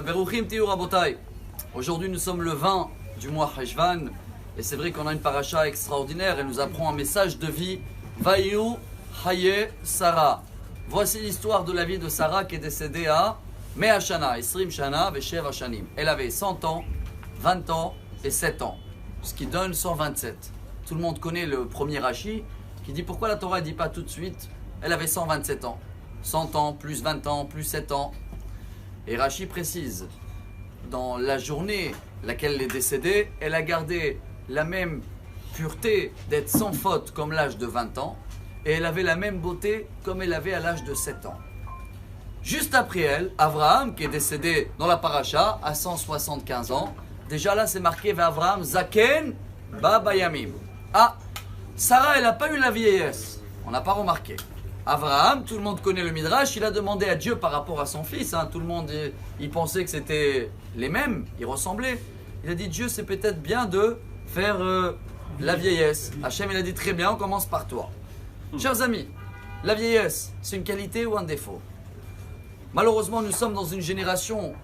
Beruchim Tiyu Rabotai. Aujourd'hui, nous sommes le 20 du mois Heshvan. Et c'est vrai qu'on a une paracha extraordinaire. Elle nous apprend un message de vie. Vayu Haye Sarah. Voici l'histoire de la vie de Sarah qui est décédée à Mea Shana, Isrim Shana, Veshev Hashanim. Elle avait 100 ans, 20 ans et 7 ans. Ce qui donne 127. Tout le monde connaît le premier Rashi qui dit pourquoi la Torah ne dit pas tout de suite. Elle avait 127 ans. 100 ans, plus 20 ans, plus 7 ans. Et Rashi précise, dans la journée laquelle elle est décédée, elle a gardé la même pureté d'être sans faute comme l'âge de 20 ans, et elle avait la même beauté comme elle avait à l'âge de 7 ans. Juste après elle, Avraham, qui est décédé dans la paracha à 175 ans, déjà là c'est marqué Avraham Zaken Babayamim. Ah, Sarah elle n'a pas eu la vieillesse, on n'a pas remarqué. Avraham, tout le monde connaît le Midrash, il a demandé à Dieu par rapport à son fils, tout le monde il pensait que c'était les mêmes, ils ressemblaient. Il a dit Dieu c'est peut-être bien de faire la vieillesse. Hachem il a dit très bien, on commence par toi. Chers amis, la vieillesse c'est une qualité ou un défaut? Malheureusement nous sommes dans une génération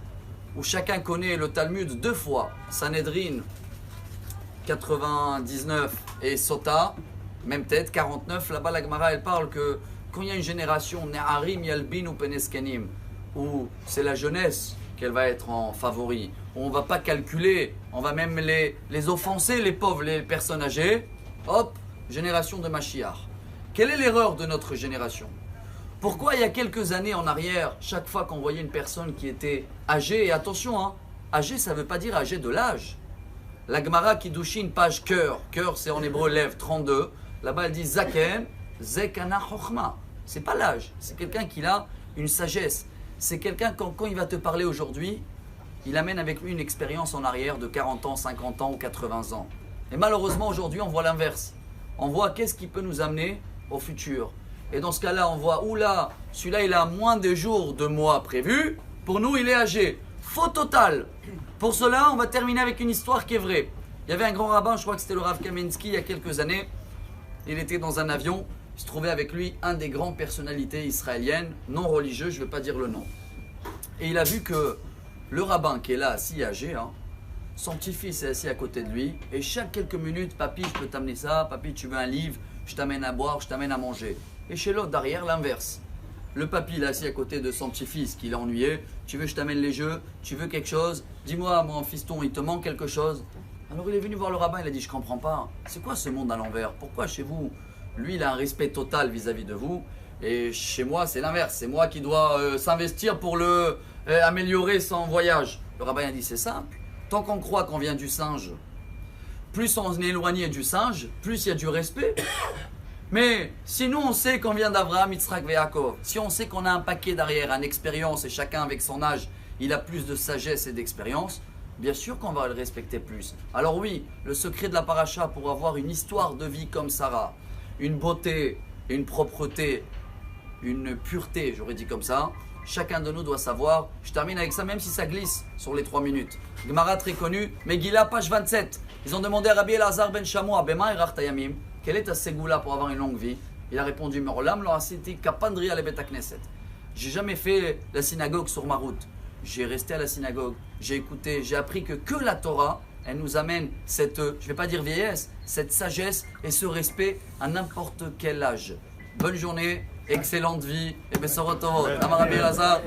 où chacun connaît le Talmud deux fois, Sanhedrin 99 et Sota, même tête, 49, là-bas la Gemara elle parle que quand il y a une génération, Ne'arim Yalbin ou Peneskenim, où c'est la jeunesse qu'elle va être en favori, où on ne va pas calculer, on va même les offenser, les pauvres, les personnes âgées, hop, génération de Mashiach. Quelle est l'erreur de notre génération? Pourquoi il y a quelques années en arrière, chaque fois qu'on voyait une personne qui était âgée, et attention, âgée ça ne veut pas dire âgée de l'âge. La Gemara Kiddushin, page cœur, cœur c'est en hébreu lèvres 32, là-bas elle dit Zaken, Zekana Chochma. C'est pas l'âge, c'est quelqu'un qui a une sagesse. C'est quelqu'un quand il va te parler aujourd'hui, il amène avec lui une expérience en arrière de 40 ans, 50 ans ou 80 ans. Et malheureusement aujourd'hui on voit l'inverse. On voit qu'est-ce qui peut nous amener au futur. Et dans ce cas-là on voit, oula, celui-là il a moins de jours, de mois prévus. Pour nous il est âgé. Faux total. Pour cela on va terminer avec une histoire qui est vraie. Il y avait un grand rabbin, je crois que c'était le Rav Kamensky il y a quelques années. Il était dans un avion. Il se trouvait avec lui un des grandes personnalités israéliennes, non religieux, je ne vais pas dire le nom. Et il a vu que le rabbin qui est là, assis âgé, son petit-fils est assis à côté de lui, et chaque quelques minutes, papy, je peux t'amener ça, papy, tu veux un livre, je t'amène à boire, je t'amène à manger. Et chez l'autre, derrière, l'inverse. Le papy, il est assis à côté de son petit-fils qui l'a ennuyé, tu veux, je t'amène les jeux, tu veux quelque chose, dis-moi, mon fiston, il te manque quelque chose. Alors il est venu voir le rabbin, il a dit, je comprends pas, c'est quoi ce monde à l'envers? Pourquoi chez vous lui, il a un respect total vis-à-vis de vous. Et chez moi, c'est l'inverse. C'est moi qui dois s'investir pour améliorer son voyage. Le rabbin a dit, c'est simple. Tant qu'on croit qu'on vient du singe, plus on est éloigné du singe, plus il y a du respect. Mais si nous, on sait qu'on vient d'Abraham, Yitzhak et Yaakov, si on sait qu'on a un paquet derrière, une expérience, et chacun avec son âge, il a plus de sagesse et d'expérience, bien sûr qu'on va le respecter plus. Alors oui, le secret de la paracha pour avoir une histoire de vie comme Sarah, une beauté, une propreté, une pureté, j'aurais dit comme ça. Chacun de nous doit savoir. Je termine avec ça, même si ça glisse sur les 3 minutes. Gemara très connue, Megillah, page 27. Ils ont demandé à Rabbi Elazar ben Shamoua, Bema Erach Tayamim, quelle est ta ségoula pour avoir une longue vie? Il a répondu, Merolam lo asiti kapandri ale bet hakneset. J'ai jamais fait la synagogue sur ma route. J'ai resté à la synagogue, j'ai écouté, j'ai appris que la Torah, elle nous amène cette, je ne vais pas dire vieillesse, cette sagesse et ce respect à n'importe quel âge. Bonne journée, excellente vie, et Bessorot Tovot. Amar Rabbi Elazar.